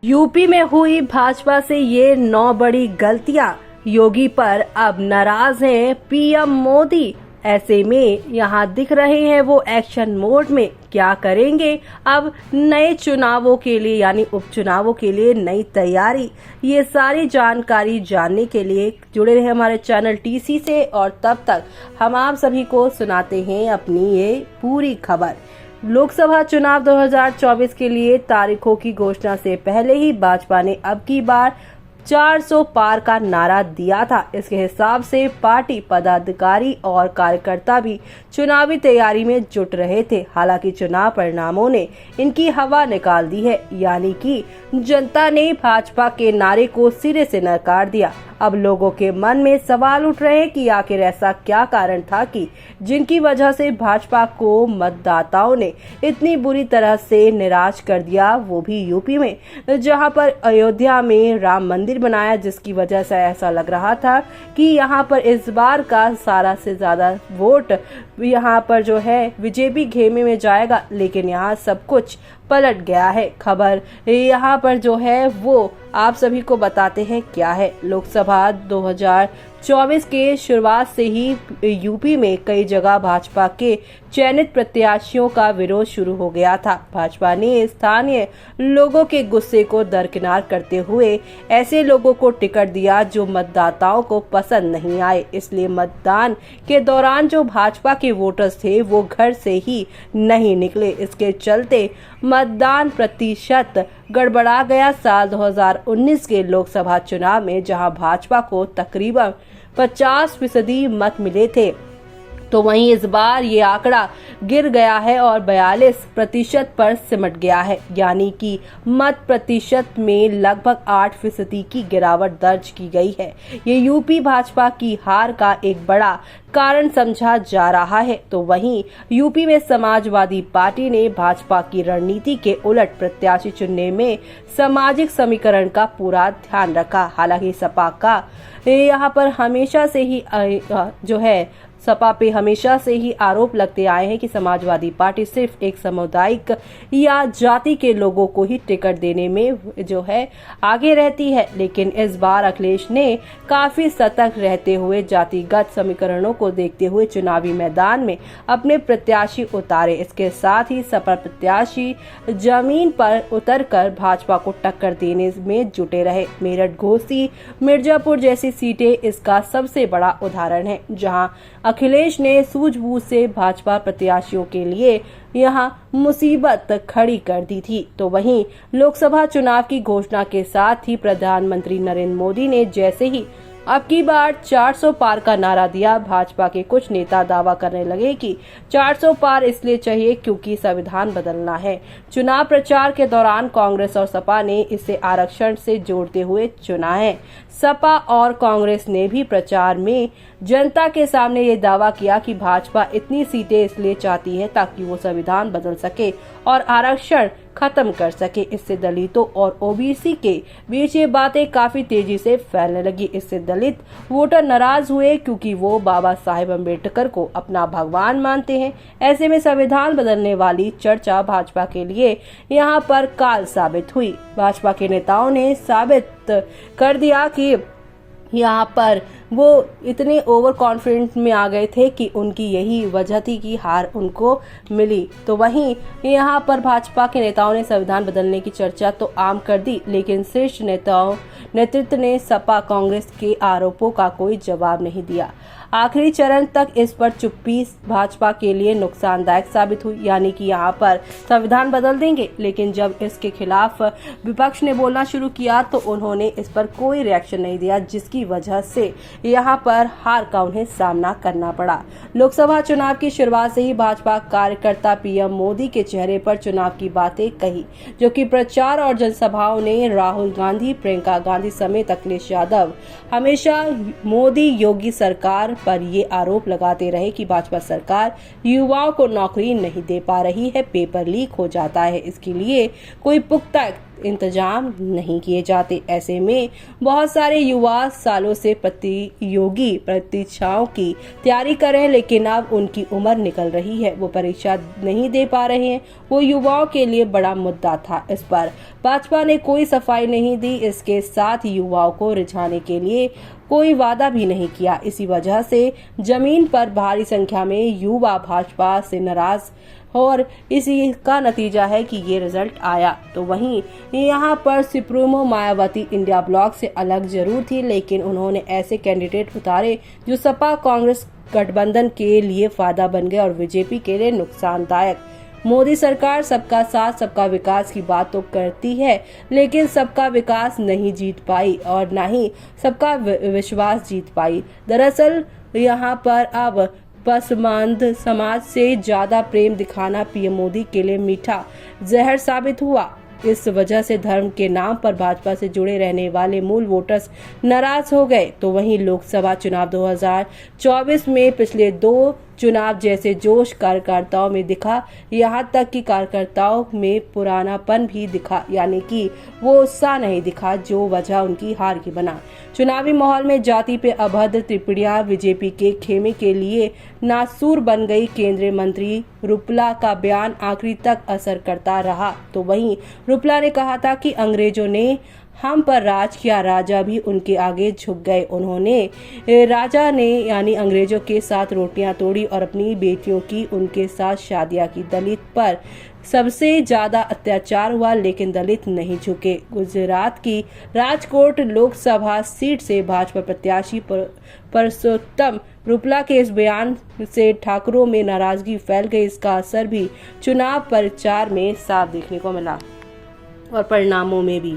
UP में हुई भाजपा से ये 9 बड़ी गलतियां। योगी पर अब नाराज हैं पीएम मोदी। ऐसे में यहां दिख रहे हैं वो एक्शन मोड में। क्या करेंगे अब नए चुनावों के लिए यानी उपचुनावों के लिए नई तैयारी। ये सारी जानकारी जानने के लिए जुड़े रहे हमारे चैनल टीसी से और तब तक हम आप सभी को सुनाते हैं अपनी ये पूरी खबर। लोकसभा चुनाव 2024 के लिए तारीखों की घोषणा से पहले ही भाजपा ने अब की बार 400 पार का नारा दिया था। इसके हिसाब से पार्टी पदाधिकारी और कार्यकर्ता भी चुनावी तैयारी में जुट रहे थे। हालांकि चुनाव परिणामों ने इनकी हवा निकाल दी है, यानी कि जनता ने भाजपा के नारे को सिरे से नकार दिया। अब लोगों के मन में सवाल उठ रहे हैं कि आखिर ऐसा क्या कारण था कि जिनकी वजह से भाजपा को मतदाताओं ने इतनी बुरी तरह से निराश कर दिया, वो भी यूपी में, जहां पर अयोध्या में राम मंदिर बनाया, जिसकी वजह से ऐसा लग रहा था कि यहां पर इस बार का सारा से ज्यादा वोट यहां पर जो है बीजेपी खेमे में जाएगा। लेकिन यहां सब कुछ पलट गया है। खबर यहाँ पर जो है वो आप सभी को बताते हैं क्या है। लोकसभा 2024 के शुरुआत से ही यूपी में कई जगह भाजपा के चयनित प्रत्याशियों का विरोध शुरू हो गया था। भाजपा ने स्थानीय लोगों के गुस्से को दरकिनार करते हुए ऐसे लोगों को टिकट दिया जो मतदाताओं को पसंद नहीं आए। इसलिए मतदान के दौरान जो भाजपा के वोटर्स थे वो घर से ही नहीं निकले। इसके चलते मतदान प्रतिशत गड़बड़ा गया। साल 2019 के लोकसभा चुनाव में जहां भाजपा को तकरीबन 50% मत मिले थे, तो वहीं इस बार ये आंकड़ा गिर गया है और 42% पर सिमट गया है, यानी कि मत प्रतिशत में लगभग 8% की गिरावट दर्ज की गई है। ये यूपी भाजपा की हार का एक बड़ा कारण समझा जा रहा है। तो वहीं यूपी में समाजवादी पार्टी ने भाजपा की रणनीति के उलट प्रत्याशी चुनने में सामाजिक समीकरण का पूरा ध्यान रखा। हालांकि सपा का यहाँ पर हमेशा से ही जो है सपा पे हमेशा से ही आरोप लगते आए हैं कि समाजवादी पार्टी सिर्फ एक सामुदायिक या जाति के लोगों को ही टिकट देने में जो है आगे रहती है। लेकिन इस बार अखिलेश ने काफी सतर्क रहते हुए जातिगत समीकरणों को देखते हुए चुनावी मैदान में अपने प्रत्याशी उतारे। इसके साथ ही सपा प्रत्याशी जमीन पर उतरकर भाजपा को टक्कर देने में जुटे रहे। मेरठ, घोसी, मिर्जापुर जैसी सीटें इसका सबसे बड़ा उदाहरण है, जहां अखिलेश ने सूझबूझ से भाजपा प्रत्याशियों के लिए यहां मुसीबत खड़ी कर दी थी। तो वहीं लोकसभा चुनाव की घोषणा के साथ ही प्रधानमंत्री नरेंद्र मोदी ने जैसे ही अब की बार 400 पार का नारा दिया, भाजपा के कुछ नेता दावा करने लगे कि 400 पार इसलिए चाहिए क्योंकि संविधान बदलना है। चुनाव प्रचार के दौरान कांग्रेस और सपा ने इसे आरक्षण से जोड़ते हुए चुना है। सपा और कांग्रेस ने भी प्रचार में जनता के सामने ये दावा किया कि भाजपा इतनी सीटें इसलिए चाहती है ताकि वो संविधान बदल सके और आरक्षण खत्म कर सके। इससे दलितों और ओबीसी के बीच ये बातें काफी तेजी से फैलने लगी। इससे दलित वोटर नाराज हुए क्योंकि वो बाबा साहेब अम्बेडकर को अपना भगवान मानते हैं। ऐसे में संविधान बदलने वाली चर्चा भाजपा के लिए यहाँ पर काल साबित हुई। भाजपा के नेताओं ने साबित कर दिया कि यहाँ पर वो इतने ओवर कॉन्फिडेंट में आ गए थे कि उनकी यही वजह थी कि हार उनको मिली। तो वहीं यहाँ पर भाजपा के नेताओं ने संविधान बदलने की चर्चा तो आम कर दी, लेकिन शीर्ष नेतृत्व ने सपा कांग्रेस के आरोपों का कोई जवाब नहीं दिया। आखिरी चरण तक इस पर चुप्पी भाजपा के लिए नुकसानदायक साबित हुई, यानी कि यहाँ पर संविधान बदल देंगे। लेकिन जब इसके खिलाफ विपक्ष ने बोलना शुरू किया तो उन्होंने इस पर कोई रिएक्शन नहीं दिया, जिसकी वजह से यहाँ पर हार का उन्हें सामना करना पड़ा। लोकसभा चुनाव की शुरुआत से ही भाजपा कार्यकर्ता पीएम मोदी के चेहरे पर चुनाव की बातें कही, जो कि प्रचार और जनसभाओं ने राहुल गांधी, प्रियंका गांधी समेत अखिलेश यादव हमेशा मोदी योगी सरकार पर ये आरोप लगाते रहे कि भाजपा सरकार युवाओं को नौकरी नहीं दे पा रही है, पेपर लीक हो जाता है, इसके लिए कोई पुख्ता इंतजाम नहीं किए जाते। ऐसे में बहुत सारे युवा सालों से प्रतियोगी परीक्षाओं की तैयारी कर रहे हैं, लेकिन अब उनकी उम्र निकल रही है, वो परीक्षा नहीं दे पा रहे हैं। वो युवाओं के लिए बड़ा मुद्दा था। इस पर भाजपा ने कोई सफाई नहीं दी। इसके साथ युवाओं को रिझाने के लिए कोई वादा भी नहीं किया। इसी वजह से जमीन पर भारी संख्या में युवा भाजपा से नाराज और इसी का नतीजा है कि ये रिजल्ट आया। तो वहीं यहाँ पर सुप्रीमो मायावती इंडिया ब्लॉक से अलग जरूर थी, लेकिन उन्होंने ऐसे कैंडिडेट उतारे जो सपा कांग्रेस गठबंधन के लिए फायदा बन गए और बीजेपी के लिए नुकसानदायक। मोदी सरकार सबका साथ सबका विकास की बात तो करती है, लेकिन सबका विकास नहीं जीत पाई और न ही सबका विश्वास जीत पाई। दरअसल यहाँ पर अब पसमानद समाज से ज्यादा प्रेम दिखाना पीएम मोदी के लिए मीठा जहर साबित हुआ। इस वजह से धर्म के नाम पर भाजपा से जुड़े रहने वाले मूल वोटर्स नाराज हो गए। तो वहीं लोकसभा चुनाव 2024 में पिछले 2 चुनाव जैसे जोश कार्यकर्ताओं में दिखा, यहाँ तक कि कार्यकर्ताओं में पुरानापन भी दिखा, यानी कि वो उत्साह नहीं दिखा जो वजह उनकी हार की बना। चुनावी माहौल में जाति पे अभद्र टिप्पणियां बीजेपी के खेमे के लिए नासूर बन गई। केंद्रीय मंत्री रुपला का बयान आखिरी तक असर करता रहा। तो वहीं रुपला ने कहा था कि अंग्रेजों ने हम पर राज किया, राजा भी उनके आगे झुक गए। उन्होंने राजा ने यानी अंग्रेजों के साथ रोटियां तोड़ी और अपनी बेटियों की उनके साथ शादियां की। दलित पर सबसे ज्यादा अत्याचार हुआ, लेकिन दलित नहीं झुके। गुजरात की राजकोट लोकसभा सीट से भाजपा प्रत्याशी परसोत्तम रुपला के इस बयान से ठाकुरों में नाराजगी फैल गई। इसका असर भी चुनाव प्रचार में साफ देखने को मिला और परिणामों में भी।